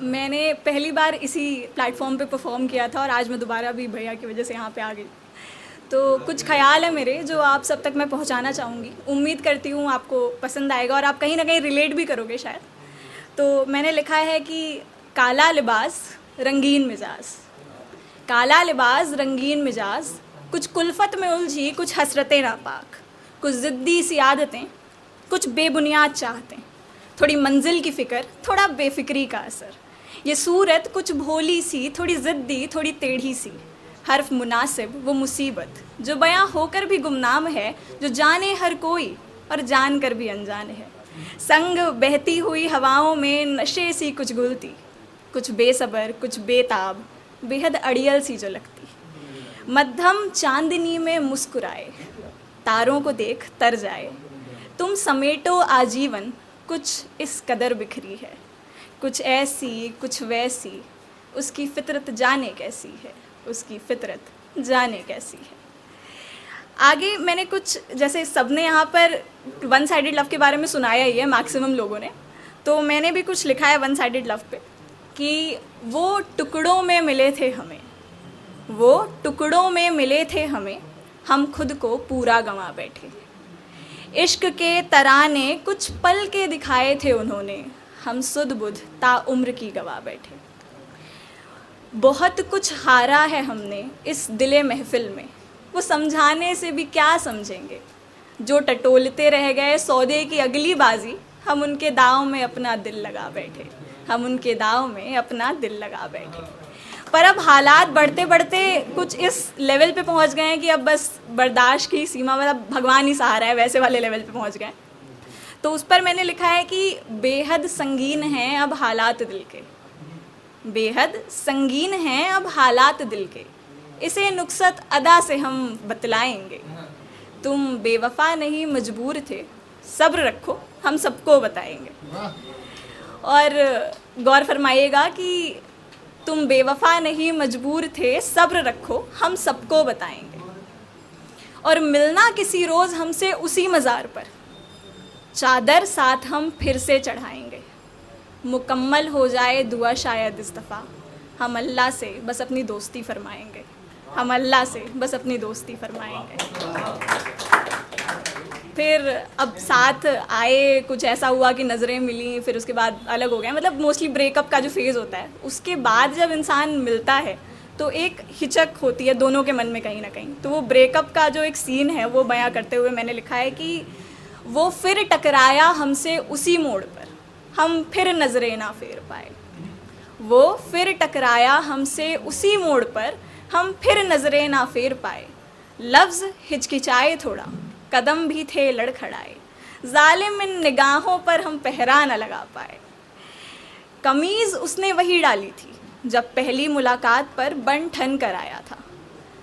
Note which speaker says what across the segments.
Speaker 1: मैंने पहली बार इसी प्लेटफॉर्म पे परफॉर्म किया था और आज मैं दोबारा भी भैया की वजह से यहाँ पे आ गई। तो कुछ ख्याल है मेरे जो आप सब तक मैं पहुँचाना चाहूँगी। उम्मीद करती हूँ आपको पसंद आएगा और आप कहीं ना कहीं रिलेट भी करोगे शायद। तो मैंने लिखा है कि काला लिबास रंगीन मिजाज, काला लिबास रंगीन मिजाज, कुछ कुल्फत में उलझी कुछ हसरतें नापाक, कुछ ज़िद्दी सी आदतें, कुछ बेबुनियाद चाहतें, थोड़ी मंजिल की फ़िक्र, थोड़ा बेफिक्री का असर, ये सूरत कुछ भोली सी, थोड़ी ज़िद्दी, थोड़ी टेढ़ी सी, हर्फ मुनासिब वो मुसीबत जो बयां होकर भी गुमनाम है, जो जाने हर कोई और जान कर भी अनजान है, संग बहती हुई हवाओं में नशे सी कुछ घुलती, कुछ बेसबर, कुछ बेताब, बेहद अड़ियल सी जो लगती, मध्यम चांदनी में मुस्कुराए, तारों को देख तर जाए, तुम समेटो आजीवन, कुछ इस कदर बिखरी है, कुछ ऐसी कुछ वैसी, उसकी फितरत जाने कैसी है, उसकी फितरत जाने कैसी है। आगे मैंने कुछ, जैसे सबने यहाँ पर वन साइडेड लव के बारे में सुनाया ही है मैक्सिमम लोगों ने, तो मैंने भी कुछ लिखा है वन साइडेड लव पे कि वो टुकड़ों में मिले थे हमें, वो टुकड़ों में मिले थे हमें, हम खुद को पूरा गंवा बैठे, इश्क के तराने कुछ पल के दिखाए थे उन्होंने, हम सुध बुध ता उम्र की गवा बैठे, बहुत कुछ हारा है हमने इस दिले महफिल में, वो समझाने से भी क्या समझेंगे, जो टटोलते रह गए सौदे की अगली बाजी, हम उनके दाव में अपना दिल लगा बैठे, हम उनके दाव में अपना दिल लगा बैठे। पर अब हालात बढ़ते बढ़ते कुछ इस लेवल पे पहुंच गए हैं कि अब बस बर्दाश्त की सीमा, मतलब भगवान ही सहारा है, वैसे वाले लेवल पे पहुंच गए। तो उस पर मैंने लिखा है कि बेहद संगीन हैं अब हालात दिल के, बेहद संगीन हैं अब हालात दिल के, इसे नुक्सत अदा से हम बतलाएंगे, तुम बेवफा नहीं मजबूर थे, सब्र रखो हम सबको बताएंगे। और गौर फरमाइएगा कि तुम बेवफा नहीं मजबूर थे, सब्र रखो हम सबको बताएंगे, और मिलना किसी रोज़ हमसे उसी मज़ार पर, चादर साथ हम फिर से चढ़ाएंगे, मुकम्मल हो जाए दुआ शायद इस दफ़ा, हम अल्लाह से बस अपनी दोस्ती फरमाएंगे, हम अल्लाह से बस अपनी दोस्ती फरमाएंगे। फिर अब साथ आए, कुछ ऐसा हुआ कि नज़रें मिली, फिर उसके बाद अलग हो गए, मतलब मोस्टली ब्रेकअप का जो फेज़ होता है, उसके बाद जब इंसान मिलता है तो एक हिचक होती है दोनों के मन में कहीं ना कहीं। तो वो ब्रेकअप का जो एक सीन है वो बयां करते हुए मैंने लिखा है कि वो फिर टकराया हमसे उसी मोड़ पर, हम फिर नज़रें ना फेर पाए, वो फिर टकराया हमसे उसी मोड़ पर, हम फिर नज़रें ना फेर पाए, लफ्ज़ हिचकिचाए थोड़ा, कदम भी थे लड़खड़ाए, जालिम इन निगाहों पर हम पहरा न लगा पाए, कमीज़ उसने वही डाली थी जब पहली मुलाकात पर बन ठन कर आया था,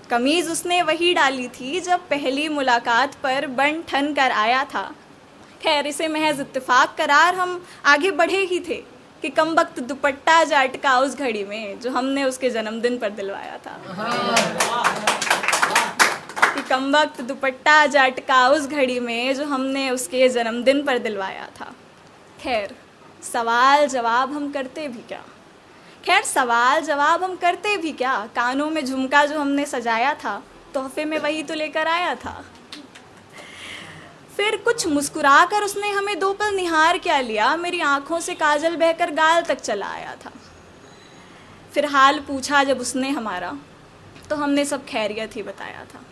Speaker 1: कमीज़ उसने वही डाली थी जब पहली मुलाकात पर बन ठन कर आया था। खैर इसे महज इत्तेफाक करार हम आगे बढ़े ही थे कि कम वक्त दुपट्टा जा अटका उस घड़ी में जो हमने उसके जन्मदिन पर दिलवाया था, कि कम वक्त दुपट्टा जा अटका उस घड़ी में जो हमने उसके जन्मदिन पर दिलवाया था। खैर सवाल जवाब हम करते भी क्या, खैर सवाल जवाब हम करते भी क्या, कानों में झुमका जो हमने सजाया था तोहफे में वही तो लेकर आया था। फिर कुछ मुस्कुरा कर उसने हमें दो पल निहार क्या लिया, मेरी आंखों से काजल बहकर गाल तक चला आया था। फिर हाल पूछा जब उसने हमारा तो हमने सब खैरियत ही बताया था,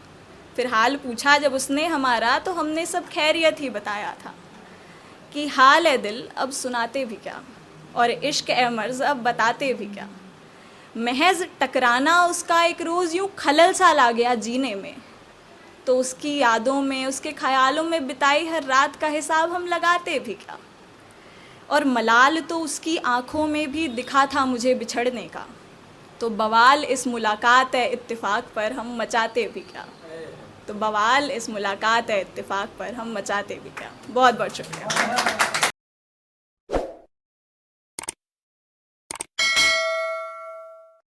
Speaker 1: फिर हाल पूछा जब उसने हमारा तो हमने सब खैरियत ही बताया था, कि हाल है दिल अब सुनाते भी क्या, और इश्क ए मर्ज़ अब बताते भी क्या, महज टकराना उसका एक रोज़ यूँ खलल सा ला गया जीने में, तो उसकी यादों में उसके ख्यालों में बिताई हर रात का हिसाब हम लगाते भी क्या, और मलाल तो उसकी आँखों में भी दिखा था मुझे बिछड़ने का, तो बवाल इस मुलाकात है इत्तेफाक पर हम मचाते भी क्या, तो बवाल इस मुलाकात है इत्तेफाक पर हम मचाते भी क्या। बहुत बहुत शुक्रिया।